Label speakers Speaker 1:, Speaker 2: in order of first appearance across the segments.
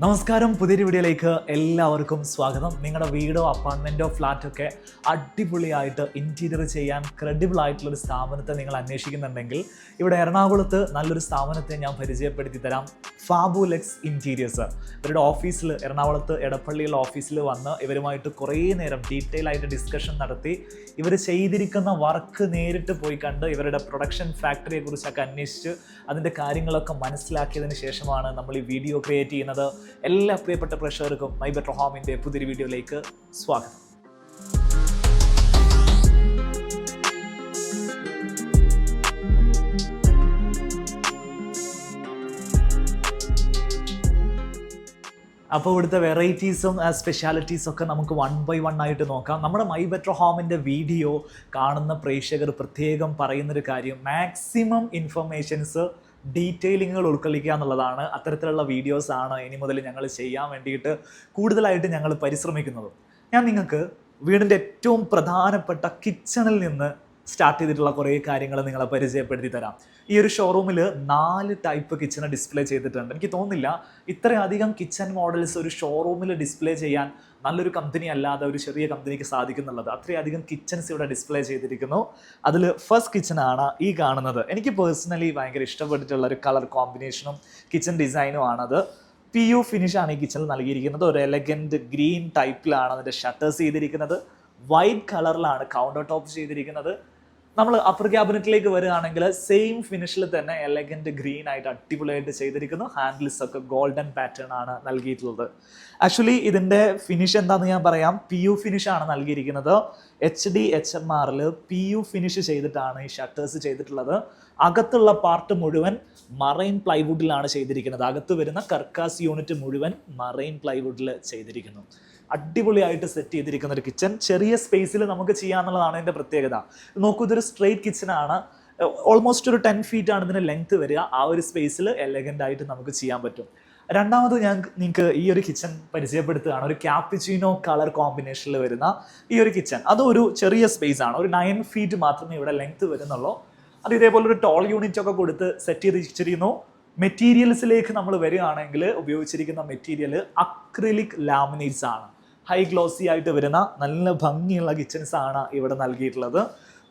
Speaker 1: നമസ്കാരം, പുതിയൊരു വീഡിയോയിലേക്ക് എല്ലാവർക്കും സ്വാഗതം. നിങ്ങളുടെ വീടോ അപ്പാർട്ട്മെൻറ്റോ ഫ്ലാറ്റോ ഒക്കെ അടിപൊളിയായിട്ട് ഇൻറ്റീരിയർ ചെയ്യാൻ ക്രെഡിബിൾ ആയിട്ടുള്ളൊരു സ്ഥാപനത്തെ നിങ്ങൾ അന്വേഷിക്കുന്നുണ്ടെങ്കിൽ ഇവിടെ എറണാകുളത്ത് നല്ലൊരു സ്ഥാപനത്തെ ഞാൻ പരിചയപ്പെടുത്തി തരാം. ഫാബുലെക്സ് ഇൻറ്റീരിയേഴ്സ്. ഇവരുടെ ഓഫീസിൽ, എറണാകുളത്ത് എടപ്പള്ളിയുള്ള ഓഫീസിൽ വന്ന് ഇവരുമായിട്ട് കുറേ നേരം ഡീറ്റെയിൽ ആയിട്ട് ഡിസ്കഷൻ നടത്തി ഇവർ ചെയ്തിരിക്കുന്ന വർക്ക് നേരിട്ട് പോയി കണ്ട് ഇവരുടെ പ്രൊഡക്ഷൻ ഫാക്ടറിയെ കുറിച്ചൊക്കെ അന്വേഷിച്ച് അതിൻ്റെ കാര്യങ്ങളൊക്കെ മനസ്സിലാക്കിയതിന് ശേഷമാണ് നമ്മൾ ഈ വീഡിയോ ക്രിയേറ്റ് ചെയ്യുന്നത്. എല്ലാ പ്രിയപ്പെട്ട പ്രേക്ഷകർക്കും മൈ ബെറ്റർ ഹോമിൻ്റെ പുതിയൊരു വീഡിയോയിലേക്ക് സ്വാഗതം. അപ്പോൾ ഇവിടുത്തെ വെറൈറ്റീസും സ്പെഷ്യാലിറ്റീസും ഒക്കെ നമുക്ക് 1 by 1 ആയിട്ട് നോക്കാം. നമ്മുടെ മൈ ബെറ്റർ ഹോമിൻ്റെ വീഡിയോ കാണുന്ന പ്രേക്ഷകർ പ്രത്യേകം പറയുന്നൊരു കാര്യം, മാക്സിമം ഇൻഫർമേഷൻസ്, ഡീറ്റെയിലിങ്ങുകൾ ഉൾക്കൊള്ളിക്കുക എന്നുള്ളതാണ്. അത്തരത്തിലുള്ള വീഡിയോസാണ് ഇനി മുതൽ ഞങ്ങൾ ചെയ്യാൻ വേണ്ടിയിട്ട് കൂടുതലായിട്ട് ഞങ്ങൾ പരിശ്രമിക്കുന്നത്. ഞാൻ നിങ്ങൾക്ക് വീടിൻ്റെ ഏറ്റവും പ്രധാനപ്പെട്ട കിച്ചണിൽ നിന്ന് സ്റ്റാർട്ട് ചെയ്തിട്ടുള്ള കുറേ കാര്യങ്ങൾ നിങ്ങളെ പരിചയപ്പെടുത്തി തരാം. ഈ ഒരു ഷോറൂമിൽ 4 ടൈപ്പ് കിച്ചണ് ഡിസ്പ്ലേ ചെയ്തിട്ടുണ്ട്. എനിക്ക് തോന്നുന്നില്ല ഇത്രയധികം കിച്ചൺ മോഡൽസ് ഒരു ഷോറൂമിൽ ഡിസ്പ്ലേ ചെയ്യാൻ നല്ലൊരു കമ്പനി അല്ലാതെ ഒരു ചെറിയ കമ്പനിക്ക് സാധിക്കുന്നുള്ളത്. അത്രയധികം കിച്ചൺസ് ഇവിടെ ഡിസ്പ്ലേ ചെയ്തിരിക്കുന്നു. അതിൽ ഫസ്റ്റ് കിച്ചണാണ് ഈ കാണുന്നത്. എനിക്ക് പേഴ്സണലി ഭയങ്കര ഇഷ്ടപ്പെട്ടിട്ടുള്ള ഒരു കളർ കോമ്പിനേഷനും കിച്ചൺ ഡിസൈനും ആണത്. PU ഫിനിഷാണ് ഈ കിച്ചണിൽ നൽകിയിരിക്കുന്നത്. ഒരു എലഗൻറ്റ് ഗ്രീൻ ടൈപ്പിലാണ് അതിൻ്റെ ഷട്ടേഴ്സ് ചെയ്തിരിക്കുന്നത്. വൈറ്റ് കളറിലാണ് കൗണ്ടർ ടോപ്പ് ചെയ്തിരിക്കുന്നത്. നമ്മൾ അപ്പർ ക്യാബിനറ്റിലേക്ക് വരികയാണെങ്കിൽ സെയിം ഫിനിഷിൽ തന്നെ എലഗൻറ്റ് ഗ്രീൻ ആയിട്ട് അടിപൊളിയായിട്ട് ചെയ്തിരിക്കുന്നു. ഹാൻഡിൽസ് ഒക്കെ ഗോൾഡൻ പാറ്റേൺ ആണ് നൽകിയിട്ടുള്ളത്. ആക്ച്വലി ഇതിൻ്റെ ഫിനിഷ് എന്താണെന്ന് ഞാൻ പറയാം. PU ഫിനിഷാണ് നൽകിയിരിക്കുന്നത്. HD HMRൽ PU ഫിനിഷ് ചെയ്തിട്ടാണ് ഈ ഷട്ടേഴ്സ് ചെയ്തിട്ടുള്ളത്. അകത്തുള്ള പാർട്ട് മുഴുവൻ മറൈൻ പ്ലൈവുഡിലാണ് ചെയ്തിരിക്കുന്നത്. അകത്ത് വരുന്ന കർക്കാസ് യൂണിറ്റ് മുഴുവൻ മറൈൻ പ്ലൈവുഡിൽ ചെയ്തിരിക്കുന്നു. അടിപൊളിയായിട്ട് സെറ്റ് ചെയ്തിരിക്കുന്ന ഒരു കിച്ചൺ. ചെറിയ സ്പേസിൽ നമുക്ക് ചെയ്യാന്നുള്ളതാണ് ഇതിൻ്റെ പ്രത്യേകത. നോക്കൂ, ഇതൊരു സ്ട്രെയിറ്റ് കിച്ചണാണ്. ഓൾമോസ്റ്റ് ഒരു 10 feet ആണ് ഇതിൻ്റെ ലെങ്ത് വരിക. ആ ഒരു സ്പേസിൽ എലഗൻ്റ് ആയിട്ട് നമുക്ക് ചെയ്യാൻ പറ്റും. രണ്ടാമത് ഞാൻ നിങ്ങൾക്ക് ഈ ഒരു കിച്ചൺ പരിചയപ്പെടുത്തുകയാണ്. ഒരു ക്യാപ്പിച്ചിനോ കളർ കോമ്പിനേഷനിൽ വരുന്ന ഈ ഒരു കിച്ചൺ. അതൊരു ചെറിയ സ്പേസ് ആണ്. ഒരു 9 feet മാത്രമേ ഇവിടെ ലെങ്ത് വരുന്നുള്ളൂ. അത് ഇതേപോലെ ഒരു ടോൾ യൂണിറ്റ് ഒക്കെ കൊടുത്ത് സെറ്റ് ചെയ്ത് വെച്ചിരിക്കുന്നു. മെറ്റീരിയൽസിലേക്ക് നമ്മൾ വരികയാണെങ്കിൽ ഉപയോഗിച്ചിരിക്കുന്ന മെറ്റീരിയൽ അക്രിലിക് ലാമിനേറ്റ്സ് ആണ്. ഹൈ ഗ്ലോസി ആയിട്ട് വരുന്ന നല്ല ഭംഗിയുള്ള കിച്ചൺസ് ആണ് ഇവിടെ നൽകിയിട്ടുള്ളത്.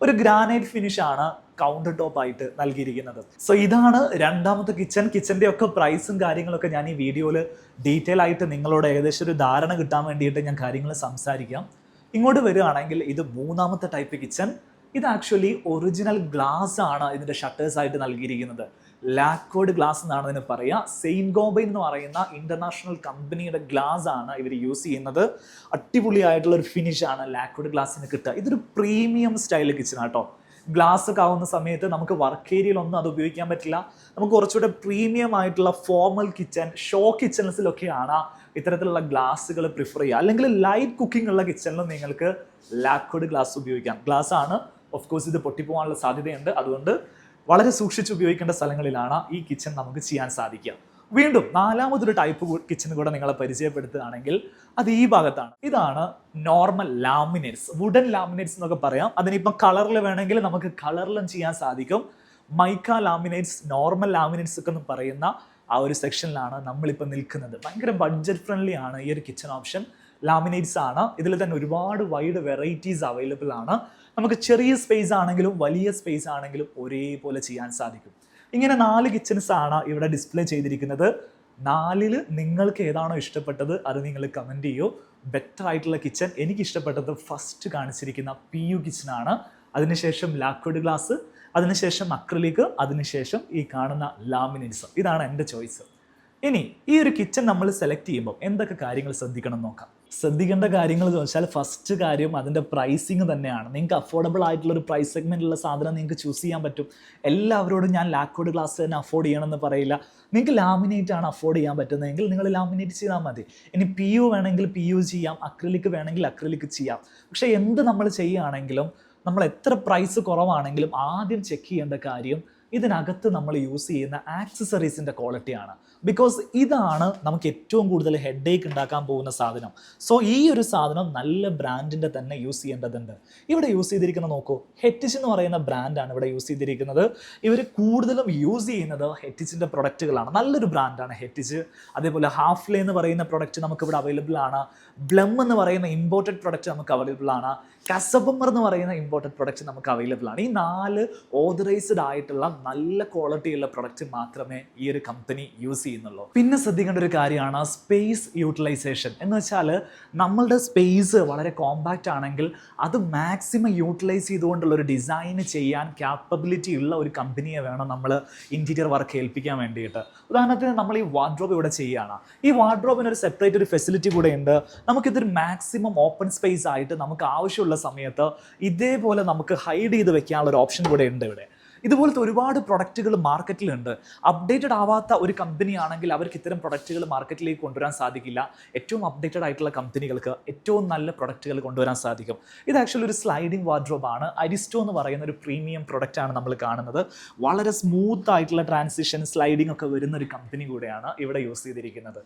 Speaker 1: ഒരു ഗ്രാനൈറ്റ് ഫിനിഷ് ആണ് കൗണ്ടർ ടോപ്പ് ആയിട്ട് നൽകിയിരിക്കുന്നത്. സോ ഇതാണ് രണ്ടാമത്തെ കിച്ചൺ. കിച്ചൻ്റെ ഒക്കെ പ്രൈസും കാര്യങ്ങളൊക്കെ ഞാൻ ഈ വീഡിയോയിൽ ഡീറ്റെയിൽ ആയിട്ട് നിങ്ങളോട് ഏകദേശം ഒരു ധാരണ കിട്ടാൻ വേണ്ടിയിട്ട് ഞാൻ കാര്യങ്ങൾ സംസാരിക്കാം. ഇങ്ങോട്ട് വരികയാണെങ്കിൽ ഇത് മൂന്നാമത്തെ ടൈപ്പ് കിച്ചൺ. ഇത് ആക്ച്വലി ഒറിജിനൽ ഗ്ലാസ് ആണ് ഇതിൻ്റെ ഷട്ടേഴ്സ് ആയിട്ട് നൽകിയിരിക്കുന്നത്. ലാക്വേർഡ് ഗ്ലാസ് എന്നാണ് ഇതിന് പറയുക. സെയിൻറ്റ് ഗോബൈൻ എന്ന് പറയുന്ന ഇന്റർനാഷണൽ കമ്പനിയുടെ ഗ്ലാസ് ആണ് ഇവർ യൂസ് ചെയ്യുന്നത്. അടിപൊളിയായിട്ടുള്ള ഒരു ഫിനിഷാണ് ലാക്വേർഡ് ഗ്ലാസ്സിന് കിട്ടുക. ഇതൊരു പ്രീമിയം സ്റ്റൈൽ കിച്ചൺ ആട്ടോ. ഗ്ലാസ് ഒക്കെ ആവുന്ന സമയത്ത് നമുക്ക് വർക്ക് ഏരിയയിലൊന്നും അത് ഉപയോഗിക്കാൻ പറ്റില്ല. നമുക്ക് കുറച്ചുകൂടെ പ്രീമിയം ആയിട്ടുള്ള ഫോർമൽ കിച്ചൺ, ഷോ കിച്ചൺസിലൊക്കെയാണ് ഇത്തരത്തിലുള്ള ഗ്ലാസ്സുകൾ പ്രിഫർ ചെയ്യുക. അല്ലെങ്കിൽ ലൈറ്റ് കുക്കിംഗ് ഉള്ള കിച്ചണിലും നിങ്ങൾക്ക് ലാക്വേർഡ് ഗ്ലാസ് ഉപയോഗിക്കാം. ഗ്ലാസ് ആണ്, ഓഫ് കോഴ്സ് ഇത് പൊട്ടിപ്പോകാനുള്ള സാധ്യതയുണ്ട്. അതുകൊണ്ട് വളരെ സൂക്ഷിച്ച് ഉപയോഗിക്കേണ്ട സ്ഥലങ്ങളിലാണ് ഈ കിച്ചൺ നമുക്ക് ചെയ്യാൻ സാധിക്കുക. വീണ്ടും നാലാമതൊരു ടൈപ്പ് കിച്ചൺ കൂടെ നിങ്ങളെ പരിചയപ്പെടുത്തുകയാണെങ്കിൽ അത് ഈ ഭാഗത്താണ്. ഇതാണ് നോർമൽ ലാമിനേറ്റ്സ്, വുഡൻ ലാമിനേറ്റ്സ് എന്നൊക്കെ പറയാം. അതിനിപ്പം കളറിൽ വേണമെങ്കിൽ നമുക്ക് കളറിലും ചെയ്യാൻ സാധിക്കും. മൈക്ക ലാമിനേറ്റ്സ്, നോർമൽ ലാമിനേറ്റ്സ് ഒക്കെ എന്ന് പറയുന്ന ആ ഒരു സെക്ഷനിലാണ് നമ്മളിപ്പോൾ നിൽക്കുന്നത്. ഭയങ്കര ബഡ്ജറ്റ് ഫ്രണ്ട്ലി ആണ് ഈ ഒരു കിച്ചൺ ഓപ്ഷൻ. ലാമിനേറ്റ്സ് ആണ്. ഇതിൽ തന്നെ ഒരുപാട് വൈഡ് വെറൈറ്റീസ് അവൈലബിൾ ആണ്. നമുക്ക് ചെറിയ സ്പേസ് ആണെങ്കിലും വലിയ സ്പേസ് ആണെങ്കിലും ഒരേപോലെ ചെയ്യാൻ സാധിക്കും. ഇങ്ങനെ 4 കിച്ചൺസ് ആണ് ഇവിടെ ഡിസ്പ്ലേ ചെയ്തിരിക്കുന്നത്. 4ൽ നിങ്ങൾക്ക് ഏതാണോ ഇഷ്ടപ്പെട്ടത് അത് നിങ്ങൾ കമൻറ്റ് ചെയ്യൂ. ബെറ്റർ ആയിട്ടുള്ള കിച്ചൺ എനിക്ക് ഇഷ്ടപ്പെട്ടത് ഫസ്റ്റ് കാണിച്ചിരിക്കുന്ന PU കിച്ചണാണ്. അതിനുശേഷം ലാക്വേർഡ് ഗ്ലാസ്, അതിനുശേഷം അക്രിലിക്, അതിനുശേഷം ഈ കാണുന്ന ലാമിനേറ്റ്സ്. ഇതാണ് എൻ്റെ ചോയ്സ്. ഇനി ഈ ഒരു കിച്ചൺ നമ്മൾ സെലക്ട് ചെയ്യുമ്പോൾ എന്തൊക്കെ കാര്യങ്ങൾ ശ്രദ്ധിക്കണം നോക്കാം. ശ്രദ്ധിക്കേണ്ട കാര്യങ്ങൾ എന്ന് വെച്ചാൽ ഫസ്റ്റ് കാര്യം അതിൻ്റെ പ്രൈസിങ് തന്നെയാണ്. നിങ്ങൾക്ക് അഫോർഡബിൾ ആയിട്ടുള്ള ഒരു പ്രൈസ് സെഗ്മെൻറ്റുള്ള സാധനം നിങ്ങൾക്ക് ചൂസ് ചെയ്യാൻ പറ്റും. എല്ലാവരോടും ഞാൻ ലാക്വേർഡ് ഗ്ലാസ് തന്നെ അഫോർഡ് ചെയ്യണമെന്ന് പറയില്ല. നിങ്ങൾക്ക് ലാമിനേറ്റ് ആണ് അഫോർഡ് ചെയ്യാൻ പറ്റുന്നതെങ്കിൽ നിങ്ങൾ ലാമിനേറ്റ് ചെയ്താൽ മതി. ഇനി PU വേണമെങ്കിൽ PU ചെയ്യാം, അക്രിലിക് വേണമെങ്കിൽ അക്രിലിക് ചെയ്യാം. പക്ഷേ എന്ത് നമ്മൾ ചെയ്യുകയാണെങ്കിലും നമ്മൾ എത്ര പ്രൈസ് കുറവാണെങ്കിലും ആദ്യം ചെക്ക് ചെയ്യേണ്ട കാര്യം ഇതിനകത്ത് നമ്മൾ യൂസ് ചെയ്യുന്ന ആക്സസറീസിൻ്റെ ക്വാളിറ്റിയാണ്. ബിക്കോസ് ഇതാണ് നമുക്ക് ഏറ്റവും കൂടുതൽ ഹെഡേക്ക് ഉണ്ടാക്കാൻ പോകുന്ന സാധനം. സോ ഈ ഒരു സാധനം നല്ല ബ്രാൻഡിൻ്റെ തന്നെ യൂസ് ചെയ്യേണ്ടതുണ്ട്. ഇവിടെ യൂസ് ചെയ്തിരിക്കുന്ന നോക്കൂ, ഹെറ്റിച്ച് എന്ന് പറയുന്ന ബ്രാൻഡാണ് ഇവിടെ യൂസ് ചെയ്തിരിക്കുന്നത്. ഇവർ കൂടുതലും യൂസ് ചെയ്യുന്നത് ഹെറ്റിച്ചിൻ്റെ പ്രൊഡക്റ്റുകളാണ്. നല്ലൊരു ബ്രാൻഡാണ് ഹെറ്റിച്ച്. അതേപോലെ ഹാഫ്ലെ എന്ന് പറയുന്ന പ്രൊഡക്റ്റ് നമുക്ക് ഇവിടെ അവൈലബിൾ ആണ്. ബ്ലം എന്ന് പറയുന്ന ഇമ്പോർട്ടഡ് പ്രൊഡക്റ്റ് നമുക്ക് അവൈലബിൾ ആണ്. കസബമ്മർ എന്ന് പറയുന്ന ഇമ്പോർട്ടഡ് പ്രൊഡക്റ്റ് നമുക്ക് അവൈലബിൾ ആണ്. ഈ 4 ഓതറൈസ്ഡ് ആയിട്ടുള്ള നല്ല ക്വാളിറ്റിയുള്ള പ്രൊഡക്റ്റ് മാത്രമേ ഈ ഒരു കമ്പനി യൂസ് ചെയ്യുന്നുള്ളൂ. പിന്നെ ശ്രദ്ധിക്കേണ്ട ഒരു കാര്യമാണ് സ്പേസ് യൂട്ടിലൈസേഷൻ. എന്ന് വെച്ചാൽ നമ്മളുടെ സ്പേസ് വളരെ കോമ്പാക്റ്റ് ആണെങ്കിൽ അത് മാക്സിമം യൂട്ടിലൈസ് ചെയ്തുകൊണ്ടുള്ള ഒരു ഡിസൈൻ ചെയ്യാൻ ക്യാപ്പബിലിറ്റി ഉള്ള ഒരു കമ്പനിയെ വേണം നമ്മൾ ഇൻറ്റീരിയർ വർക്ക് ഏൽപ്പിക്കാൻ വേണ്ടിയിട്ട്. ഉദാഹരണത്തിന് നമ്മൾ ഈ വാർഡ്രോബ് ഇവിടെ ചെയ്യുകയാണ്. ഈ വാർഡ്രോബിന് ഒരു സെപ്പറേറ്റ് ഒരു ഫെസിലിറ്റി കൂടെ ഉണ്ട്. നമുക്കിതൊരു മാക്സിമം ഓപ്പൺ സ്പേസ് ആയിട്ട് നമുക്ക് ആവശ്യമുള്ള സമയത്ത് ഇതേപോലെ നമുക്ക് ഹൈഡ് ചെയ്ത് വെക്കാനുള്ള ഒരു ഓപ്ഷൻ കൂടെ ഉണ്ട് ഇവിടെ. ഇതുപോലത്തെ ഒരുപാട് പ്രൊഡക്റ്റുകൾ മാർക്കറ്റിലുണ്ട്. അപ്ഡേറ്റഡ് ആവാത്ത ഒരു കമ്പനി ആണെങ്കിൽ അവർക്ക് ഇത്തരം പ്രൊഡക്റ്റുകൾ മാർക്കറ്റിലേക്ക് കൊണ്ടുവരാൻ സാധിക്കില്ല. ഏറ്റവും അപ്ഡേറ്റഡ് ആയിട്ടുള്ള കമ്പനികൾക്ക് ഏറ്റവും നല്ല പ്രൊഡക്റ്റുകൾ കൊണ്ടുവരാൻ സാധിക്കും. ഇത് ആക്ച്വലി ഒരു സ്ലൈഡിംഗ് വാർഡ്രോബാണ്. അരിസ്റ്റോ എന്ന് പറയുന്ന ഒരു പ്രീമിയം പ്രൊഡക്റ്റാണ് നമ്മൾ കാണുന്നത്. വളരെ സ്മൂത്ത് ആയിട്ടുള്ള ട്രാൻസിഷൻ സ്ലൈഡിംഗ് ഒക്കെ വരുന്ന ഒരു കമ്പനി കൂടെയാണ് ഇവിടെ യൂസ് ചെയ്തിരിക്കുന്നത്.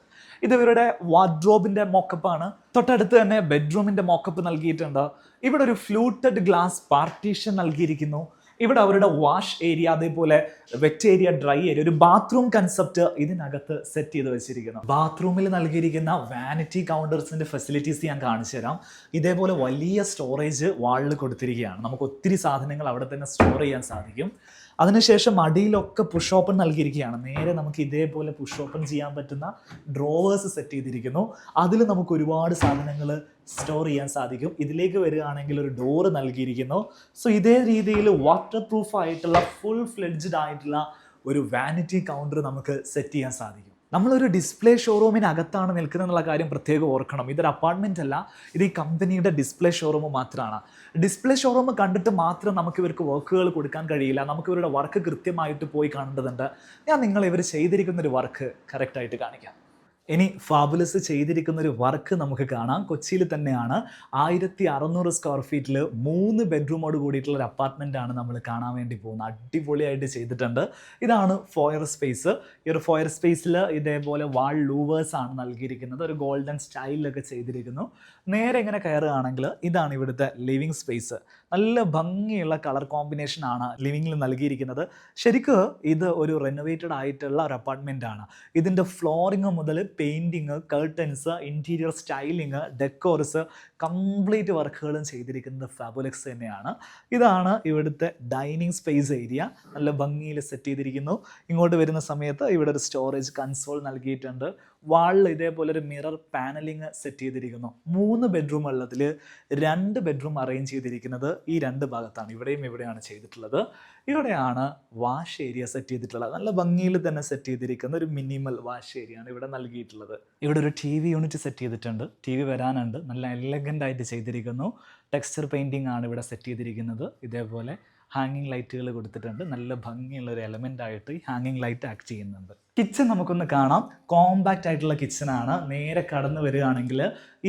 Speaker 1: ഇത് ഇവരുടെ വാർഡ്രോബിൻ്റെ മോക്കപ്പാണ്. തൊട്ടടുത്ത് തന്നെ ബെഡ്റൂമിൻ്റെ മോക്കപ്പ് നൽകിയിട്ടുണ്ട്. ഇവിടെ ഒരു ഫ്ലൂട്ടഡ് ഗ്ലാസ് പാർട്ടീഷൻ നൽകിയിരിക്കുന്നു. ഇവിടെ അവരുടെ വാഷ് ഏരിയ, അതേപോലെ വെറ്റ് ഏരിയ, ഡ്രൈ ഏരിയ, ഒരു ബാത്റൂം കൺസെപ്റ്റ് ഇതിനകത്ത് സെറ്റ് ചെയ്ത് വെച്ചിരിക്കുന്നു. ബാത്റൂമിൽ നൽകിയിരിക്കുന്ന വാനിറ്റി കൗണ്ടേഴ്സിൻ്റെ ഫെസിലിറ്റീസ് ഞാൻ കാണിച്ചു തരാം. ഇതേപോലെ വലിയ സ്റ്റോറേജ് വാളിൽ കൊടുത്തിരിക്കുകയാണ്. നമുക്ക് ഒത്തിരി സാധനങ്ങൾ അവിടെ തന്നെ സ്റ്റോർ ചെയ്യാൻ സാധിക്കും. അതിനുശേഷം അടിയിലൊക്കെ പുഷ് ഓപ്പൺ നൽകിയിരിക്കുകയാണ്. നേരെ നമുക്ക് ഇതേപോലെ പുഷ് ഓപ്പൺ ചെയ്യാൻ പറ്റുന്ന ഡ്രോവേഴ്സ് സെറ്റ് ചെയ്തിരിക്കുന്നു. അതിൽ നമുക്ക് ഒരുപാട് സാധനങ്ങൾ സ്റ്റോർ ചെയ്യാൻ സാധിക്കും. ഇതിലേക്ക് വരികയാണെങ്കിൽ ഒരു ഡോറ് നൽകിയിരിക്കുന്നു. സോ ഇതേ രീതിയിൽ വാട്ടർ പ്രൂഫ് ആയിട്ടുള്ള ഫുൾ ഫ്ലെഡ്ജ്ഡ് ആയിട്ടുള്ള ഒരു വാനിറ്റി കൗണ്ടർ നമുക്ക് സെറ്റ് ചെയ്യാൻ സാധിക്കും. നമ്മളൊരു ഡിസ്പ്ലേ ഷോറൂമിനകത്താണ് നിൽക്കുന്നത് എന്നുള്ള കാര്യം പ്രത്യേകം ഓർക്കണം. ഇതൊരു അപ്പാർട്ട്മെൻ്റ് അല്ല, ഇത് ഈ കമ്പനിയുടെ ഡിസ്പ്ലേ ഷോറൂം മാത്രമാണ്. ഡിസ്പ്ലേ ഷോറൂം കണ്ടിട്ട് മാത്രം നമുക്ക് ഇവർക്ക് വർക്കുകൾ കൊടുക്കാൻ കഴിയില്ല. നമുക്ക് ഇവരുടെ വർക്ക് കൃത്യമായിട്ട് പോയി കാണേണ്ടതുണ്ട്. ഞാൻ ഇവർ ചെയ്തിരിക്കുന്നൊരു വർക്ക് കറക്റ്റായിട്ട് കാണിക്കാം. ഇനി ഫാബുലസ് ചെയ്തിരിക്കുന്ന ഒരു വർക്ക് നമുക്ക് കാണാം. കൊച്ചിയിൽ തന്നെയാണ്. 1600 സ്ക്വയർ ഫീറ്റിൽ 3 ബെഡ്റൂമോട് കൂടിയിട്ടുള്ള ഒരു അപ്പാർട്ട്മെൻറ്റാണ് നമ്മൾ കാണാൻ വേണ്ടി പോകുന്നത്. അടിപൊളിയായിട്ട് ചെയ്തിട്ടുണ്ട്. ഇതാണ് ഫോയർ സ്പേസ്. ഈ ഒരു ഫോയർ സ്പേസിൽ ഇതേപോലെ വാൾ ലൂവേഴ്സ് ആണ് നൽകിയിരിക്കുന്നത്. ഒരു ഗോൾഡൻ സ്റ്റൈലിലൊക്കെ ചെയ്തിരിക്കുന്നു. നേരെ ഇങ്ങനെ കയറുകയാണെങ്കിൽ ഇതാണ് ഇവിടുത്തെ ലിവിങ് സ്പേസ്. നല്ല ഭംഗിയുള്ള കളർ കോമ്പിനേഷൻ ആണ് ലിവിങ്ങിൽ നൽകിയിരിക്കുന്നത്. ശരിക്കും ഇത് ഒരു റെനോവേറ്റഡ് ആയിട്ടുള്ള ഒരു അപ്പാർട്ട്മെൻ്റ് ആണ്. ഇതിൻ്റെ ഫ്ലോറിങ് മുതൽ painting, curtains, interior styling, decors, complete വർക്കുകളും ചെയ്തിരിക്കുന്നത് ഫാബുലക്സ് തന്നെയാണ്. ഇതാണ് ഇവിടുത്തെ ഡൈനിങ് സ്പേസ് ഏരിയ. നല്ല ഭംഗിയിൽ സെറ്റ് ചെയ്തിരിക്കുന്നു. ഇങ്ങോട്ട് വരുന്ന സമയത്ത് ഇവിടെ ഒരു സ്റ്റോറേജ് കൺസോൾ നൽകിയിട്ടുണ്ട്. വാളിൽ ഇതേപോലെ ഒരു മിറർ പാനലിങ് സെറ്റ് ചെയ്തിരിക്കുന്നു. 3 ബെഡ്റൂം ഉള്ളതിൽ 2 ബെഡ്റൂം അറേഞ്ച് ചെയ്തിരിക്കുന്നത് ഈ 2 ഭാഗത്താണ്. ഇവിടെയും ഇവിടെയാണ് ചെയ്തിട്ടുള്ളത്. ഇവിടെയാണ് വാഷ് ഏരിയ സെറ്റ് ചെയ്തിട്ടുള്ളത്. നല്ല ഭംഗിയിൽ തന്നെ സെറ്റ് ചെയ്തിരിക്കുന്ന ഒരു മിനിമൽ വാഷ് ഏരിയ ആണ് ഇവിടെ നൽകിയിട്ടുള്ളത്. ഇവിടെ ഒരു TV യൂണിറ്റ് സെറ്റ് ചെയ്തിട്ടുണ്ട്. TV വരാനുണ്ട്. നല്ല എലഗൻ്റ് ആയിട്ട് ചെയ്തിരിക്കുന്നു. ടെക്സ്ചർ പെയിൻറ്റിംഗ് ആണ് ഇവിടെ സെറ്റ് ചെയ്തിരിക്കുന്നത്. ഇതേപോലെ ഹാങ്ങിങ് ലൈറ്റുകൾ കൊടുത്തിട്ടുണ്ട്. നല്ല ഭംഗിയുള്ള ഒരു എലമെൻ്റ് ആയിട്ട് ഈ ഹാങ്ങിങ് ലൈറ്റ് ആക്ട് ചെയ്യുന്നുണ്ട്. കിച്ചൺ നമുക്കൊന്ന് കാണാം. കോമ്പാക്റ്റ് ആയിട്ടുള്ള കിച്ചണാണ്. നേരെ കടന്നു വരികയാണെങ്കിൽ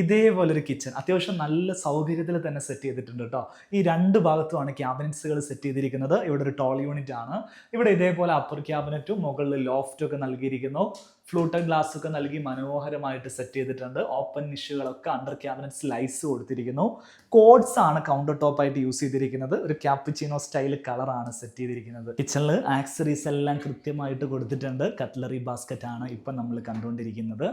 Speaker 1: ഇതേപോലൊരു കിച്ചൺ അത്യാവശ്യം നല്ല സൗകര്യത്തിൽ തന്നെ സെറ്റ് ചെയ്തിട്ടുണ്ട് കേട്ടോ. ഈ 2 ഭാഗത്തുമാണ് ക്യാബിനറ്റ്സുകൾ സെറ്റ് ചെയ്തിരിക്കുന്നത്. ഇവിടെ ഒരു ടോൾ യൂണിറ്റ് ആണ്. ഇവിടെ ഇതേപോലെ അപ്പർ ക്യാബിനറ്റും മുകളിൽ ലോഫ്റ്റും ഒക്കെ നൽകിയിരിക്കുന്നു. ഫ്ലൂട്ടഡ് ഗ്ലാസ് ഒക്കെ നൽകി മനോഹരമായിട്ട് സെറ്റ് ചെയ്തിട്ടുണ്ട്. ഓപ്പൺ നിഷുകളൊക്കെ അണ്ടർ ക്യാബിനറ്റ്സ് ലൈറ്റ്സ് കൊടുത്തിരിക്കുന്നു. കോഡ്സ് ആണ് കൗണ്ടർ ടോപ്പ് ആയിട്ട് യൂസ് ചെയ്തിരിക്കുന്നത്. ഒരു ക്യാപ്പുച്ചിനോ സ്റ്റൈൽ കളറാണ് സെറ്റ് ചെയ്തിരിക്കുന്നത്. കിച്ചണിൽ ആക്സറീസ് എല്ലാം കൃത്യമായിട്ട് കൊടുത്തിട്ടുണ്ട്. കട്ട്ലറി ബാസ്ക്കറ്റ് ആണ് ഇപ്പം നമ്മൾ കണ്ടുകൊണ്ടിരിക്കുന്നത്.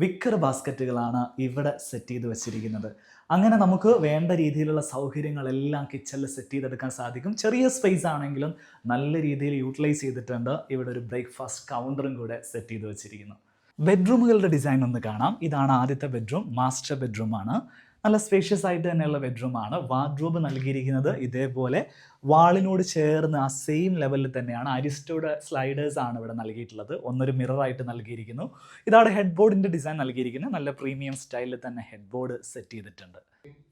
Speaker 1: വിക്കർ ബാസ്ക്കറ്റുകളാണ് ഇവിടെ സെറ്റ് ചെയ്ത് വെച്ചിരിക്കുന്നത്. അങ്ങനെ നമുക്ക് വേണ്ട രീതിയിലുള്ള സൗകര്യങ്ങളെല്ലാം കിച്ചണിൽ സെറ്റ് ചെയ്തെടുക്കാൻ സാധിക്കും. ചെറിയ സ്പേസ് ആണെങ്കിലും നല്ല രീതിയിൽ യൂട്ടിലൈസ് ചെയ്തിട്ടുണ്ട്. ഇവിടെ ഒരു ബ്രേക്ക്ഫാസ്റ്റ് കൗണ്ടറും കൂടെ സെറ്റ് ചെയ്ത് വെച്ചിരിക്കുന്നു. ബെഡ്റൂമുകളുടെ ഡിസൈൻ ഒന്ന് കാണാം. ഇതാണ് ആദ്യത്തെ ബെഡ്റൂം. മാസ്റ്റർ ബെഡ്റൂമാണ്. നല്ല സ്പേഷ്യസ് ആയിട്ട് തന്നെയുള്ള ബെഡ്റൂമാണ്. വാർഡ്രോബ് നൽകിയിരിക്കുന്നത് ഇതേപോലെ വാളിനോട് ചേർന്ന് ആ സെയിം ലെവലിൽ തന്നെയാണ്. അരിസ്റ്റോയുടെ സ്ലൈഡേഴ്സ് ആണ് ഇവിടെ നൽകിയിട്ടുള്ളത്. ഒന്നൊരു മിററായിട്ട് നൽകിയിരിക്കുന്നു. ഇതാണ് ഹെഡ് ബോർഡിൻ്റെ ഡിസൈൻ നൽകിയിരിക്കുന്നത്. നല്ല പ്രീമിയം സ്റ്റൈലിൽ തന്നെ ഹെഡ് ബോർഡ് സെറ്റ് ചെയ്തിട്ടുണ്ട്.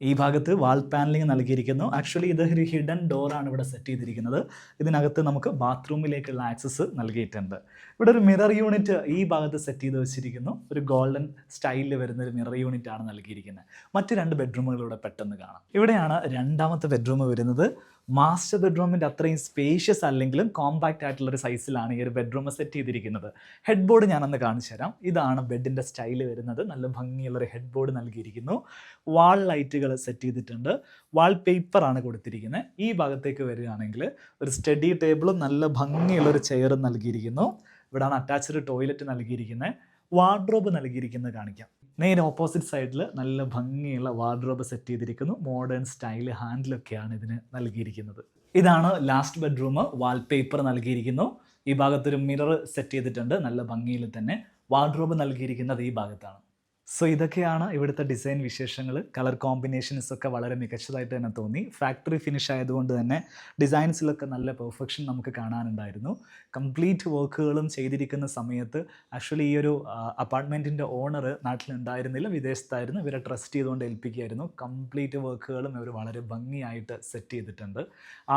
Speaker 1: ഈ ഭാഗത്ത് വാൾ പാനലിംഗ് നൽകിയിരിക്കുന്നു. ആക്ച്വലി ഇത് ഒരു ഹിഡൻ ഡോറാണ് ഇവിടെ സെറ്റ് ചെയ്തിരിക്കുന്നത്. ഇതിനകത്ത് നമുക്ക് ബാത്റൂമിലേക്കുള്ള ആക്സസ് നൽകിയിട്ടുണ്ട്. ഇവിടെ ഒരു മിറർ യൂണിറ്റ് ഈ ഭാഗത്ത് സെറ്റ് ചെയ്ത് വെച്ചിരിക്കുന്നു. ഒരു ഗോൾഡൻ സ്റ്റൈലിൽ വരുന്ന ഒരു മിറർ യൂണിറ്റ് ആണ് നൽകിയിരിക്കുന്നത്. മറ്റ് 2 ബെഡ്റൂമുകൾ ഇവിടെ പെട്ടെന്ന് കാണാം. ഇവിടെയാണ് രണ്ടാമത്തെ ബെഡ്റൂം വരുന്നത്. മാസ്റ്റർ ബെഡ്റൂമിൻ്റെ അത്രയും സ്പേഷ്യസ് അല്ലെങ്കിലും കോമ്പാക്റ്റ് ആയിട്ടുള്ളൊരു സൈസിലാണ് ഈ ഒരു ബെഡ്റൂം സെറ്റ് ചെയ്തിരിക്കുന്നത്. ഹെഡ് ബോർഡ് ഞാനൊന്ന് കാണിച്ചു തരാം. ഇതാണ് ബെഡിൻ്റെ സ്റ്റൈൽ വരുന്നത്. നല്ല ഭംഗിയുള്ളൊരു ഹെഡ് ബോർഡ് നൽകിയിരിക്കുന്നു. വാൾ ലൈറ്റുകൾ സെറ്റ് ചെയ്തിട്ടുണ്ട്. വാൾ പേപ്പറാണ് കൊടുത്തിരിക്കുന്നത്. ഈ ഭാഗത്തേക്ക് വരികയാണെങ്കിൽ ഒരു സ്റ്റഡി ടേബിളും നല്ല ഭംഗിയുള്ളൊരു ചെയറും നൽകിയിരിക്കുന്നു. ഇവിടെയാണ് അറ്റാച്ച്ഡ് ടോയ്ലറ്റ് നൽകിയിരിക്കുന്നത്. വാർഡ്രോബ് നൽകിയിരിക്കുന്നത് കാണിക്കാം. നേരെ ഓപ്പോസിറ്റ് സൈഡിൽ നല്ല ഭംഗിയുള്ള വാർഡ്രോബ് സെറ്റ് ചെയ്തിരിക്കുന്നു. മോഡേൺ സ്റ്റൈൽ ഹാൻഡിലൊക്കെയാണ് ഇതിന് നൽകിയിരിക്കുന്നത്. ഇതാണ് ലാസ്റ്റ് ബെഡ്റൂം. വാൾപേപ്പർ നൽകിയിരിക്കുന്നു. ഈ ഭാഗത്തൊരു മിറർ സെറ്റ് ചെയ്തിട്ടുണ്ട് നല്ല ഭംഗിയിൽ തന്നെ. വാർഡ്രോബ് നൽകിയിരിക്കുന്നത് ഈ ഭാഗത്താണ്. സോ ഇതൊക്കെയാണ് ഇവിടുത്തെ ഡിസൈൻ വിശേഷങ്ങൾ. കളർ കോമ്പിനേഷൻസ് ഒക്കെ വളരെ മികച്ചതായിട്ട് തന്നെ തോന്നി. ഫാക്ടറി ഫിനിഷ് ആയതുകൊണ്ട് തന്നെ ഡിസൈൻസിലൊക്കെ നല്ല പെർഫെക്ഷൻ നമുക്ക് കാണാനുണ്ടായിരുന്നു. കംപ്ലീറ്റ് വർക്കുകളും ചെയ്തിരിക്കുന്ന സമയത്ത് ആക്ച്വലി ഈ ഒരു അപ്പാർട്ട്മെൻറ്റിൻ്റെ ഓണർ നാട്ടിലുണ്ടായിരുന്നില്ല, വിദേശത്തായിരുന്നു. ഇവരെ ട്രസ്റ്റ് ചെയ്തുകൊണ്ട് ഏൽപ്പിക്കുകയായിരുന്നു. കംപ്ലീറ്റ് വർക്കുകളും ഇവർ വളരെ ഭംഗിയായിട്ട് സെറ്റ് ചെയ്തിട്ടുണ്ട്.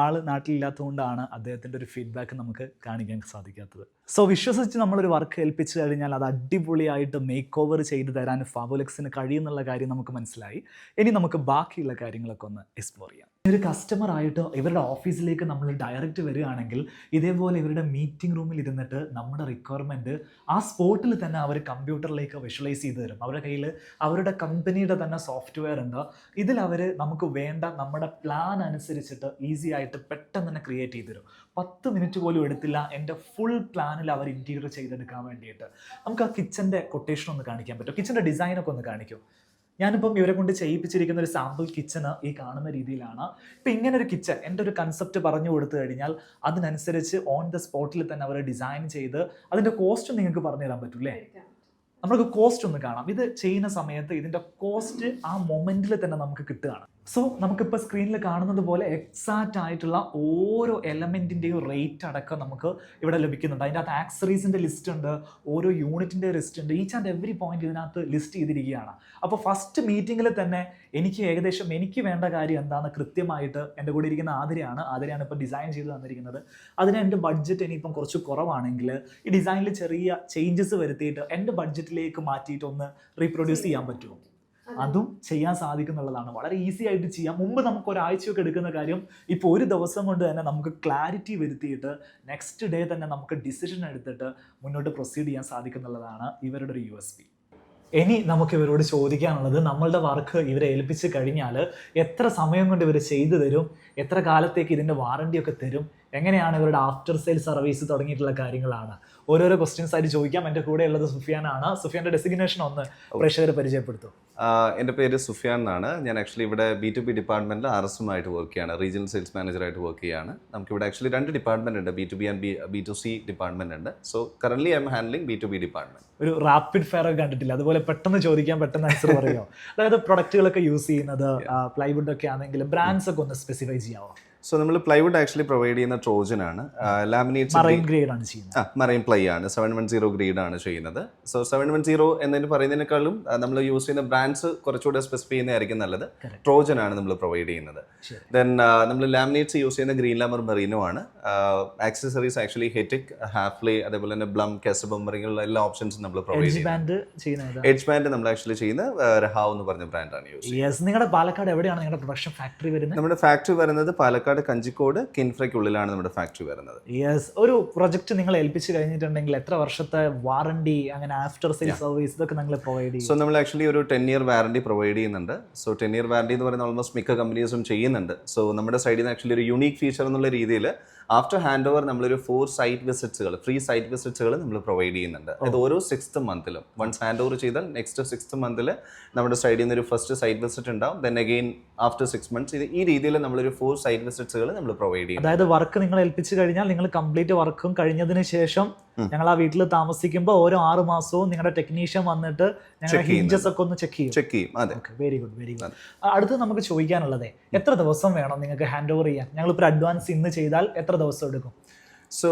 Speaker 1: ആൾ നാട്ടിലില്ലാത്തതുകൊണ്ടാണ് അദ്ദേഹത്തിൻ്റെ ഒരു ഫീഡ്ബാക്ക് നമുക്ക് കാണിക്കാൻ സാധിക്കാത്തത്. സോ വിശ്വസിച്ച് നമ്മളൊരു വർക്ക് ഏൽപ്പിച്ചു കഴിഞ്ഞാൽ അത് അടിപൊളിയായിട്ട് മേക്ക് ഓവർ ചെയ്ത് തരാൻ ഫാബുലക്സിന് കഴിയുന്നുള്ള കാര്യം നമുക്ക് മനസ്സിലായി. ഇനി നമുക്ക് ബാക്കിയുള്ള കാര്യങ്ങളൊക്കെ ഒന്ന് എക്സ്പ്ലോർ ചെയ്യാം. ഒരു കസ്റ്റമർ ആയിട്ട് ഇവരുടെ ഓഫീസിലേക്ക് നമ്മൾ ഡയറക്റ്റ് വരികയാണെങ്കിൽ ഇതേപോലെ ഇവരുടെ മീറ്റിംഗ് റൂമിൽ ഇരുന്നിട്ട് നമ്മുടെ റിക്വയർമെൻറ്റ് ആ സ്പോട്ടിൽ തന്നെ അവർ കമ്പ്യൂട്ടറിലേക്ക് വിഷ്വലൈസ് ചെയ്ത് തരും. അവരുടെ കയ്യിൽ അവരുടെ കമ്പനിയുടെ തന്നെ സോഫ്റ്റ്വെയർ ഉണ്ട്. ഇതിൽ അവർ നമുക്ക് വേണ്ട നമ്മുടെ പ്ലാൻ അനുസരിച്ചിട്ട് ഈസി ആയിട്ട് പെട്ടെന്ന് തന്നെ ക്രിയേറ്റ് ചെയ്ത് തരും. 10 മിനിറ്റ് പോലും എടുത്തില്ല എൻ്റെ ഫുൾ പ്ലാനിൽ അവർ ഇൻറ്റീരിയർ ചെയ്തെടുക്കാൻ വേണ്ടിയിട്ട്. നമുക്ക് ആ കിച്ചൻ്റെ കൊട്ടേഷൻ ഒന്ന് കാണിക്കാൻ പറ്റും. കിച്ചൻ്റെ ഡിസൈനൊക്കെ ഒന്ന് കാണിക്കും. ഞാനിപ്പം ഇവരെ കൊണ്ട് ചെയ്യിപ്പിച്ചിരിക്കുന്ന ഒരു സാമ്പിൾ കിച്ചണ് ഈ കാണുന്ന രീതിയിലാണ്. ഇപ്പം ഇങ്ങനെ ഒരു കിച്ചൺ എൻ്റെ ഒരു കൺസെപ്റ്റ് പറഞ്ഞു കൊടുത്തു കഴിഞ്ഞാൽ അതിനനുസരിച്ച് ഓൺ ദ സ്പോട്ടിൽ തന്നെ അവർ ഡിസൈൻ ചെയ്ത് അതിൻ്റെ കോസ്റ്റ് നിങ്ങൾക്ക് പറഞ്ഞു തരാൻ പറ്റൂല്ലേ? നമുക്ക് കോസ്റ്റ് ഒന്ന് കാണാം. ഇത് ചെയ്യുന്ന സമയത്ത് ഇതിൻ്റെ കോസ്റ്റ് ആ മൊമെൻറ്റിൽ തന്നെ നമുക്ക് കിട്ടുകയാണ്. സോ നമുക്കിപ്പോൾ സ്ക്രീനിൽ കാണുന്നത് പോലെ എക്സാക്റ്റ് ആയിട്ടുള്ള ഓരോ എലമെൻറ്റിൻ്റെയും റേറ്റ് അടക്കം നമുക്ക് ഇവിടെ ലഭിക്കുന്നുണ്ട്. അതിൻ്റെ അകത്ത് ആക്സറീസിൻ്റെ ലിസ്റ്റ് ഉണ്ട്, ഓരോ യൂണിറ്റിൻ്റെ ലിസ്റ്റ് ഉണ്ട്. ഈച്ച് ആൻഡ് എവറി പോയിന്റ് ഇതിനകത്ത് ലിസ്റ്റ് ചെയ്തിരിക്കുകയാണ്. അപ്പോൾ ഫസ്റ്റ് മീറ്റിങ്ങിൽ തന്നെ എനിക്ക് ഏകദേശം എനിക്ക് വേണ്ട കാര്യം എന്താണെന്ന് കൃത്യമായിട്ട് എൻ്റെ കൂടെ ഇരിക്കുന്ന ആതിരയാണ് ഇപ്പോൾ ഡിസൈൻ ചെയ്ത് തന്നിരിക്കുന്നത്. അതിന് എൻ്റെ ബഡ്ജറ്റ് ഇനിയിപ്പം കുറച്ച് കുറവാണെങ്കിൽ ഈ ഡിസൈനിൽ ചെറിയ ചേഞ്ചസ് വരുത്തിയിട്ട് എൻ്റെ ബഡ്ജറ്റിലേക്ക് മാറ്റിയിട്ട് ഒന്ന് റീപ്രൊഡ്യൂസ് ചെയ്യാൻ പറ്റുമോ? അതും ചെയ്യാൻ സാധിക്കുന്നുള്ളതാണ്. വളരെ ഈസി ആയിട്ട് ചെയ്യാം. മുമ്പ് നമുക്ക് ഒരാഴ്ചയൊക്കെ എടുക്കുന്ന കാര്യം ഇപ്പോൾ ഒരു ദിവസം കൊണ്ട് തന്നെ നമുക്ക് ക്ലാരിറ്റി വരുത്തിയിട്ട് നെക്സ്റ്റ് ഡേ തന്നെ നമുക്ക് ഡിസിഷൻ എടുത്തിട്ട് മുന്നോട്ട് പ്രൊസീഡ് ചെയ്യാൻ സാധിക്കുന്നുള്ളതാണ് ഇവരുടെ ഒരു USP. ഇനി നമുക്ക് ഇവരോട് ചോദിക്കാനുള്ളത്, നമ്മളുടെ വർക്ക് ഇവരെ ഏൽപ്പിച്ച് കഴിഞ്ഞാൽ എത്ര സമയം കൊണ്ട് ഇവർ ചെയ്തു തരും, എത്ര കാലത്തേക്ക് ഇതിൻ്റെ വാറണ്ടിയൊക്കെ തരും, എങ്ങനെയാണ് ഇവരുടെ ആഫ്റ്റർ സെയിൽ സർവീസ് തുടങ്ങിയിട്ടുള്ള കാര്യങ്ങളാണ്. ഓരോരോ ക്വസ്റ്റ്യൻസ് ആയിട്ട് ചോദിക്കാം. എൻ്റെ കൂടെ ഉള്ളത് സുഫിയാനാണ്. സുഫിയാൻ്റെ ഡെസിഗ്നേഷൻ ഒന്ന് പ്രേക്ഷകരെ പരിചയപ്പെടുത്തും.
Speaker 2: എൻ്റെ പേര് സുഫിയാൻ എന്നാണ്. ഞാൻ ആക്ച്വലി ഇവിടെ B2B ഡിപ്പാർട്ട്മെൻറ്റിൽ RSM-ആയിട്ട് വർക്ക് ചെയ്യാണ്. റീജിയണൽ സെയിൽസ് മാനേജറായിട്ട് വർക്ക് ചെയ്യാണ്. നമുക്കിവിടെ ആക്ച്വലി 2 ഡിപ്പാർട്ട്മെൻറ്റ് ഉണ്ട്, B2B ആൻഡ് B2C ഡിപ്പാർട്ട്മെൻറ്റ് ഉണ്ട്. So currently I M handling B2B department.
Speaker 1: ഒരു റാപ്പിഡ് ഫയർ ഒക്കെ കണ്ടിട്ടില്ല, അതുപോലെ പെട്ടെന്ന് ചോദിക്കാൻ പെട്ടെന്ന് ആൻസർ പറയുമോ? അതായത് പ്രൊഡക്റ്റുകളൊക്കെ യൂസ് ചെയ്യുന്നത് പ്ലൈവുഡ് ഒക്കെ ആണെങ്കിലും ബ്രാൻഡ്സ് ഒക്കെ ഒന്ന് സ്പെസിഫൈ ചെയ്യാമോ?
Speaker 2: സോ നമ്മൾ പ്ലൈവുഡ് ആക്ച്വലി പ്രൊവൈഡ് ചെയ്യുന്ന ട്രോജൻ ആണ്. ലാമിനേറ്റ്സ്
Speaker 1: മറൈൻ ഗ്രേഡ് ആണ് ചെയ്യുന്നത്.
Speaker 2: മറൈൻ പ്ലൈ ആണ്, 710 ഗ്രേഡ് ആണ് ചെയ്യുന്നത്. സോ 710 എന്നതിന് പറയുന്നതിനേക്കാളും നമ്മൾ യൂസ് ചെയ്യുന്ന ബ്രാൻഡ്സ് കുറച്ചുകൂടെ സ്പെസിഫൈ ചെയ്യുന്നതായിരിക്കും നല്ലത്. ട്രോജൻ ആണ് നമ്മൾ പ്രൊവൈഡ് ചെയ്യുന്നത്. ദെൻ നമ്മൾ ലാമിനേറ്റ്സ് യൂസ് ചെയ്യുന്ന ഗ്രീൻ ലാമർ മെറീനോ ആണ്. ആക്സസറീസ് ആക്ച്വലി ഹെറ്റിക്, ഹാഫ്ലേ, അതേപോലെ തന്നെ ബ്ലം, കെസബം മെറിങ്ങുള്ള എല്ലാ ഓപ്ഷൻസും നമ്മൾ പ്രൊവൈഡ് ചെയ്യുന്നത്. എഡ്ജ് ബാൻഡ് നമ്മൾ ആക്ച്വലി ചെയ്യുന്ന രഹാവ് എന്ന് പറഞ്ഞ ബ്രാൻഡാണ് യൂസ് ചെയ്യുന്നത്.
Speaker 1: നിങ്ങളുടെ പാലക്കാട് എവിടെയാണ് നിങ്ങളുടെ പ്രൊഡക്ഷൻ ഫാക്ടറി വരുന്നത്?
Speaker 2: നമ്മുടെ ഫാക്ടറി വരുന്നത് പാലക്കാട് കഞ്ചിക്കോട് കിൻഫ്രയ്ക്കുള്ളിലാണ് നമ്മുടെ ഫാക്ടറി വരുന്നത്.
Speaker 1: ഒരു പ്രൊജക്ട് നിങ്ങൾ ഏൽപ്പിച്ച് കഴിഞ്ഞിട്ടുണ്ടെങ്കിൽ എത്ര വർഷത്തെ വാറണ്ടി, അങ്ങനെ ആഫ്റ്റർ സെയിൽ സർവീസ് ഇതൊക്കെ നിങ്ങൾ പ്രൊവൈഡ് ചെയ്യും?
Speaker 2: സോ നമ്മൾ ആക്ച്വലി ഒരു 10 ഇയർ വാറണ്ടി പ്രൊവൈഡ് ചെയ്യുന്നുണ്ട്. സോ 10 ഇയർ വാറണ്ടി എന്ന് പറയുന്നത് ഓൾമോസ്റ്റ് മിക്ക കമ്പനീസും ചെയ്യുന്നുണ്ട്. സോ നമ്മുടെ സൈഡിൽ നിന്ന് ആക്ച്വലി ഒരു യൂണീക് ഫീച്ചർ എന്നുള്ള രീതിയിൽ ആഫ്റ്റർ ഹാൻഡ് ഓവർ നമ്മളൊരു 4 സൈറ്റ് വിസിറ്റ്സുകൾ, ഫ്രീ സൈറ്റ് വിസിറ്റ്സുകൾ നമ്മൾ പ്രൊവൈഡ് ചെയ്യുന്നുണ്ട്. അത് ഓരോ 6th മന്തിലും വൺസ് ഹാൻഡ് ഓവർ ചെയ്താൽ നെക്സ്റ്റ് 6th മന്തിൽ നമ്മുടെ സൈഡിൽ നിന്ന് ഒരു ഫസ്റ്റ് സൈറ്റ് വിസിറ്റ് ഉണ്ടാവും. ദെൻ അഗെയിൻ ആഫ്റ്റർ 6 months ഈ രീതിയിൽ നമ്മളൊരു 4 സൈറ്റ് വിസിറ്റ്സുകൾ നമ്മൾ പ്രൊവൈഡ് ചെയ്യും.
Speaker 1: അതായത് വർക്ക് നിങ്ങൾ ഏൽപ്പിച്ച് കഴിഞ്ഞാൽ നിങ്ങൾ കംപ്ലീറ്റ് വർക്കും കഴിഞ്ഞതിന് ശേഷം ഞങ്ങൾ ആ വീട്ടിൽ താമസിക്കുമ്പോൾ ഓരോ 6 മാസവും നിങ്ങളുടെ ടെക്നീഷ്യൻ വന്നിട്ട് ഞങ്ങളുടെ ഹിഞ്ചസ് ഒക്കെ ഒന്ന് ചെക്ക് ചെയ്യും.
Speaker 2: അതെ,
Speaker 1: വെരി ഗുഡ്. അടുത്ത് നമുക്ക് ചോദിക്കാനുള്ളത്, എത്ര ദിവസം വേണം നിങ്ങൾക്ക് ഹാൻഡ് ഓവർ ചെയ്യാൻ? ഞങ്ങളിപ്പോൾ അഡ്വാൻസ് ഇന്ന് ചെയ്താൽ എത്ര ദിവസം എടുക്കും?
Speaker 2: സോ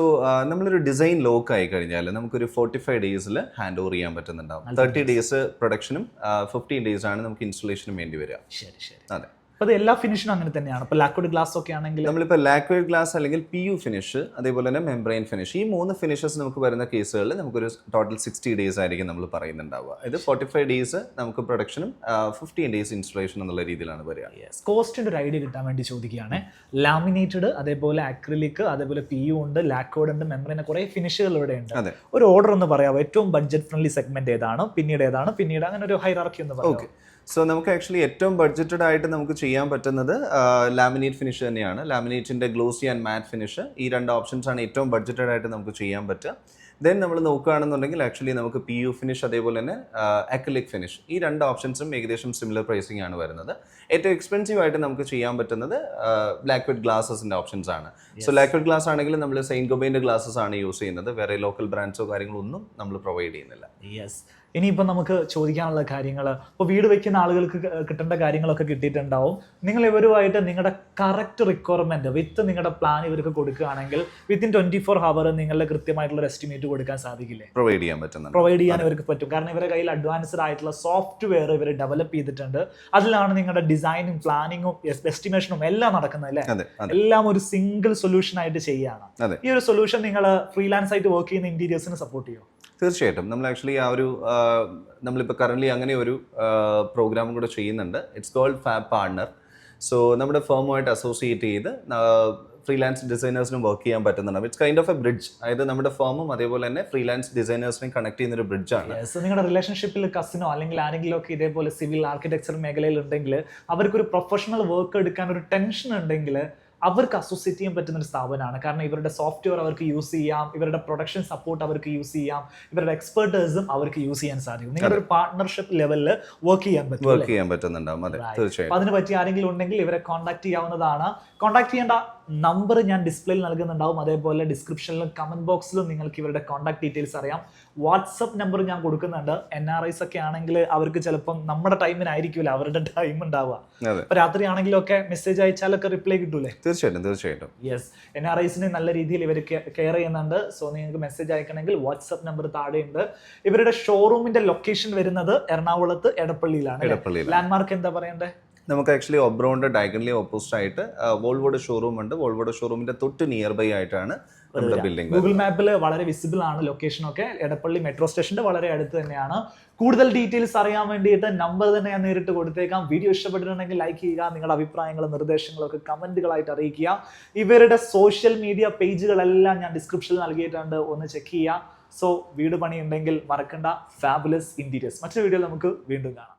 Speaker 2: നമ്മളൊരു ഡിസൈൻ ലോക്ക് ആയി കഴിഞ്ഞാൽ നമുക്കൊരു 45 days ഹാൻഡ് ഓവർ ചെയ്യാൻ പറ്റുന്നുണ്ടാവും. 30 days പ്രൊഡക്ഷനും 15 days ആണ് നമുക്ക് ഇൻസ്റ്റലേഷനും വേണ്ടി വരിക.
Speaker 1: ശരി.
Speaker 2: അതെ.
Speaker 1: അപ്പോൾ അത് എല്ലാ ഫിനിഷിനും അങ്ങനെ തന്നെയാണ്. ഇപ്പോൾ ലാക്വിഡ് ഗ്ലാസ് ഒക്കെ ആണെങ്കിൽ
Speaker 2: നമ്മളിപ്പോൾ ലാക്വിഡ് ഗ്ലാസ് അല്ലെങ്കിൽ PU ഫിനിഷ്, അതേപോലെ തന്നെ മെംബ്രെയിൻ ഫിനിഷ്, ഈ 3 ഫിനിഷസ് നമുക്ക് വരുന്ന കേസുകളിൽ നമുക്കൊരു ടോട്ടൽ 60 ഡേയ്സ് ആയിരിക്കും നമ്മൾ പറയുന്നുണ്ടാവുക. ഇത് 45 ഡേയ്സ് നമുക്ക് പ്രൊഡക്ഷനും 15 ഡേയ്സ് ഇൻസ്റ്റലേഷൻ എന്നുള്ള രീതിയിലാണ് വരിക.
Speaker 1: കോസ്റ്റിൻ്റെ ഒരു ഐഡിയ കിട്ടാൻ വേണ്ടി ചോദിക്കുകയാണ്. ലാമിനേറ്റഡ്, അതേപോലെ അക്രിലിക്, അതേപോലെ PU ഉണ്ട്, ലാക്വിഡ് ഉണ്ട്, മെംബ്രെയിൻ, കുറേ ഫിനിഷുകൾ ഇവിടെ ഉണ്ട്. ഒരു ഓർഡർ ഒന്ന് പറയാമോ? ഏറ്റവും ബഡ്ജറ്റ് ഫ്രണ്ട്ലി സെഗ്മെന്റ് ഏതാണ്, പിന്നീട് ഏതാണ്, പിന്നീട് അങ്ങനെ ഒരു ഹൈറാർക്കി ഒന്ന് പറയാം.
Speaker 2: ഓക്കെ, സോ നമുക്ക് ആക്ച്വലി ഏറ്റവും ബഡ്ജറ്റഡ് ആയിട്ട് നമുക്ക് ചെയ്യാൻ പറ്റുന്നത് ലാമിനേറ്റ് ഫിനിഷ് തന്നെയാണ്. ലാമിനേറ്റിൻ്റെ ഗ്ലോസി ആൻഡ് മാറ്റ് ഫിനിഷ്, ഈ 2 ഓപ്ഷൻസ് ആണ് ഏറ്റവും ബഡ്ജറ്റഡ് ആയിട്ട് നമുക്ക് ചെയ്യാൻ പറ്റുക. ദെൻ നമ്മൾ നോക്കുകയാണെന്നുണ്ടെങ്കിൽ ആക്ച്വലി നമുക്ക് PU ഫിനിഷ്, അതേപോലെ തന്നെ അക്രിലിക് ഫിനിഷ്, ഈ 2 ഓപ്ഷൻസും ഏകദേശം സിമിലർ പ്രൈസിംഗ് ആണ് വരുന്നത്. ഏറ്റവും എക്സ്പെൻസീവ് ആയിട്ട് നമുക്ക് ചെയ്യാൻ പറ്റുന്നത് ലാക്വിഡ് ഗ്ലാസസിൻ്റെ ഓപ്ഷൻസ് ആണ്. സോ ലാക്വിഡ് ഗ്ലാസ് ആണെങ്കിൽ നമ്മൾ സെയിൻറ്റ് ഗോബൈൻ്റെ ഗ്ലാസസ് ആണ് യൂസ് ചെയ്യുന്നത്. വേറെ ലോക്കൽ ബ്രാൻഡ്സോ കാര്യങ്ങളോ ഒന്നും നമ്മൾ പ്രൊവൈഡ് ചെയ്യുന്നില്ല.
Speaker 1: യെസ്. ഇനിയിപ്പോൾ നമുക്ക് ചോദിക്കാനുള്ള കാര്യങ്ങൾ, ഇപ്പോൾ വീട് വയ്ക്കുന്ന ആളുകൾക്ക് കിട്ടേണ്ട കാര്യങ്ങളൊക്കെ കിട്ടിയിട്ടുണ്ടാവും. നിങ്ങൾ ഇവരുമായിട്ട് നിങ്ങളുടെ കറക്റ്റ് റിക്വയർമെൻറ്റ് വിത്ത് നിങ്ങളുടെ പ്ലാൻ ഇവർക്ക് കൊടുക്കുകയാണെങ്കിൽ വിത്തിൻ 24 ഹവർ നിങ്ങളുടെ കൃത്യമായിട്ടുള്ള എസ്റ്റിമേറ്റ് കൊടുക്കാൻ സാധിക്കില്ലേ?
Speaker 2: പ്രൊവൈഡ് ചെയ്യാൻ പറ്റുന്നുണ്ട്.
Speaker 1: പ്രൊവൈഡ് ചെയ്യാൻ ഇവർക്ക് പറ്റും. കാരണം ഇവരുടെ കയ്യിൽ അഡ്വാൻസ്ഡ് ആയിട്ടുള്ള സോഫ്റ്റ്വെയർ ഇവർ ഡെവലപ്പ് ചെയ്തിട്ടുണ്ട്. അതിലാണ് നിങ്ങളുടെ ഡിസൈനും പ്ലാനിങ്ങും എസ്റ്റിമേഷനും എല്ലാം നടക്കുന്നത് അല്ലേ? എല്ലാം ഒരു സിംഗിൾ സൊല്യൂഷൻ ആയിട്ട് ചെയ്യുകയാണ്. ഈ ഒരു സൊല്യൂഷൻ നിങ്ങൾ ഫ്രീലാൻസ് ആയിട്ട് വർക്ക് ചെയ്യുന്ന ഇന്റീരിയേഴ്സിന് സപ്പോർട്ട് ചെയ്യുമോ?
Speaker 2: തീർച്ചയായിട്ടും. നമ്മൾ ആക്ച്വലി നമ്മളിപ്പോൾ കറൻ്റ്ലി അങ്ങനെ ഒരു പ്രോഗ്രാം കൂടെ ചെയ്യുന്നുണ്ട്. It's called Fab Partner. So നമ്മുടെ ഫേമുമായിട്ട് അസോസിയേറ്റ് ചെയ്ത് ഫ്രീലാൻസ് ഡിസൈനേഴ്സിനും വർക്ക് ചെയ്യാൻ പറ്റുന്നുണ്ട്. It's kind of a bridge. അതായത് നമ്മുടെ ഫേമും അതേപോലെ തന്നെ ഫ്രീലാൻസ് ഡിസൈനേഴ്സിനെയും കണക്ട് ചെയ്യുന്ന ഒരു ബ്രിഡ്ജാണ്.
Speaker 1: നിങ്ങളുടെ റിലേഷൻഷിപ്പിൽ കസിനോ അല്ലെങ്കിൽ ആരെങ്കിലും ഒക്കെ ഇതേപോലെ സിവിൽ ആർക്കിടെക്ചർ മേഖലയിൽ ഉണ്ടെങ്കിൽ അവർക്കൊരു പ്രൊഫഷണൽ വർക്ക് എടുക്കാൻ ഒരു ടെൻഷൻ ഉണ്ടെങ്കിൽ അവർക്ക് അസോസിയേറ്റ് ചെയ്യാൻ പറ്റുന്ന ഒരു സ്ഥാപനമാണ്. കാരണം ഇവരുടെ സോഫ്റ്റ്വെയർ അവർക്ക് യൂസ് ചെയ്യാം, ഇവരുടെ പ്രൊഡക്ഷൻ സപ്പോർട്ട് അവർക്ക് യൂസ് ചെയ്യാം, ഇവരുടെ എക്സ്പെർട്ടേഴ്സും അവർക്ക് യൂസ് ചെയ്യാൻ സാധിക്കും. നിങ്ങളുടെ ഒരു പാർട്ണർഷിപ്പ് ലെവലിൽ വർക്ക് ചെയ്യാൻ
Speaker 2: പറ്റുന്നുണ്ടാവും. അതെ, തീർച്ചയായും.
Speaker 1: അതിന് പറ്റി ആരെങ്കിലും ഉണ്ടെങ്കിൽ ഇവരെ കോൺടാക്ട് ചെയ്യാവുന്നതാണ്. കോൺടാക്ട് ചെയ്യേണ്ട നമ്പർ ഞാൻ ഡിസ്പ്ലേയിൽ നൽകുന്നുണ്ടാവും. അതേപോലെ ഡിസ്ക്രിപ്ഷനിലും കമന്റ് ബോക്സിലും നിങ്ങൾക്ക് ഇവരുടെ കോൺടാക്ട് ഡീറ്റെയിൽസ് അറിയാം. വാട്സപ്പ് നമ്പർ ഞാൻ കൊടുക്കുന്നുണ്ട്. NRIs ഒക്കെ ആണെങ്കിൽ അവർക്ക് ചിലപ്പം നമ്മുടെ ടൈമിനായിരിക്കില്ല അവരുടെ ടൈം ഉണ്ടാവുക. അപ്പൊ രാത്രി ആണെങ്കിലും ഒക്കെ മെസ്സേജ് അയച്ചാലൊക്കെ റിപ്ലൈ കിട്ടൂലേ?
Speaker 2: തീർച്ചയായിട്ടും.
Speaker 1: യെസ്, NRIസിനെ നല്ല രീതിയിൽ ഇവർ കെയർ ചെയ്യുന്നുണ്ട്. സോ നിങ്ങൾക്ക് മെസ്സേജ് അയക്കണമെങ്കിൽ വാട്സപ്പ് നമ്പർ താഴെയുണ്ട്. ഇവരുടെ ഷോറൂമിന്റെ ലൊക്കേഷൻ വരുന്നത് എറണാകുളത്ത് എടപ്പള്ളിയിലാണ്. ലാൻഡ്മാർക്ക് എന്താ പറയണ്ടേ?
Speaker 2: നമുക്ക് ആക്ച്വലി ഒബ്രോന്റെ ഡയഗണലി ഓപ്പോസിറ്റ് ആയിട്ട് വോൾവോയുടെ ഷോറൂം ഉണ്ട്. വോൾവോയുടെ ഷോറൂമിന്റെ തൊട്ട് നിയർ ബൈ ആയിട്ടാണ് നമ്മുടെ ബിൽഡിംഗ്.
Speaker 1: ഗൂഗിൾ മാപ്പിൽ വളരെ വിസിബിൾ ആണ് ലൊക്കേഷൻ ഒക്കെ. എടപ്പള്ളി മെട്രോ സ്റ്റേഷന്റെ വളരെ അടുത്ത് തന്നെയാണ്. കൂടുതൽ ഡീറ്റെയിൽസ് അറിയാൻ വേണ്ടിയിട്ട് നമ്പർ തന്നെ ഞാൻ നേരിട്ട് കൊടുത്തേക്കാം. വീഡിയോ ഇഷ്ടപ്പെട്ടിട്ടുണ്ടെങ്കിൽ ലൈക്ക് ചെയ്യുക. നിങ്ങളുടെ അഭിപ്രായങ്ങളും നിർദ്ദേശങ്ങളും ഒക്കെ കമന്റുകളായിട്ട് അറിയിക്കുക. ഇവരുടെ സോഷ്യൽ മീഡിയ പേജുകളെല്ലാം ഞാൻ ഡിസ്ക്രിപ്ഷനിൽ നൽകിയിട്ടുണ്ട്, ഒന്ന് ചെക്ക് ചെയ്യുക. സോ വീട് പണി ഉണ്ടെങ്കിൽ മറക്കണ്ട ഫാബുലസ് ഇന്റീരിയേഴ്സ്. മറ്റൊരു വീഡിയോയിൽ നമുക്ക് വീണ്ടും കാണാം.